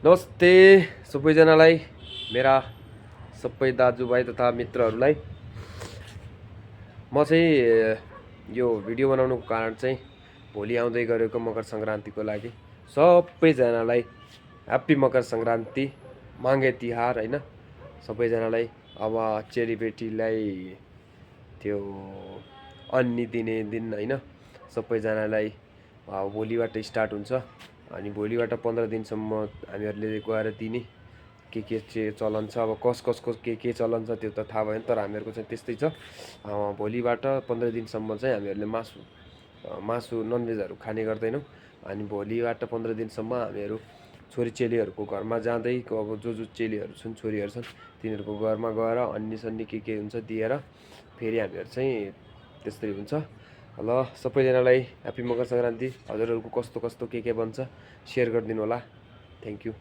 नमस्ते सबैजनालाई, मेरा सबै दाजुभाइ तथा मित्रहरूलाई। म चाहिँ यो भिडियो बनाउनुको कारण चाहिँ भोलि आउँदै गरेको मकर सङ्क्रान्तिको लागि सबैजनालाई ह्याप्पी मकर सङ्क्रान्ति, माघे तिहार होइन। सबैजनालाई अब चेलीबेटीलाई त्यो अन्नी दिने दिन होइन। सबैजनालाई भोलिबाट स्टार्ट हुन्छ अनि भोलिबाट 15 दिनसम्म हामीहरूले गएर दिने के चाहिँ चलन छ। अब कसको के चलन छ त्यो त थाहा भएन, तर हामीहरूको चाहिँ त्यस्तै छ। भोलिबाट 15 दिनसम्म चाहिँ हामीहरूले मासु ननभेजहरू खाने गर्दैनौँ। अनि भोलिबाट 15 दिनसम्म हामीहरू छोरी चेलीहरूको घरमा जाँदै अब जो चेलीहरू छन्, छोरीहरू छन्, तिनीहरूको घरमा गएर अन्नी सन्नी के हुन्छ दिएर फेरि हामीहरू चाहिँ त्यस्तै हुन्छ। ल सबैजनालाई ह्याप्पी मकर सङ्क्रान्ति। हजुरहरूको कस्तो के बन्छ सेयर गरिदिनु होला। Thank you.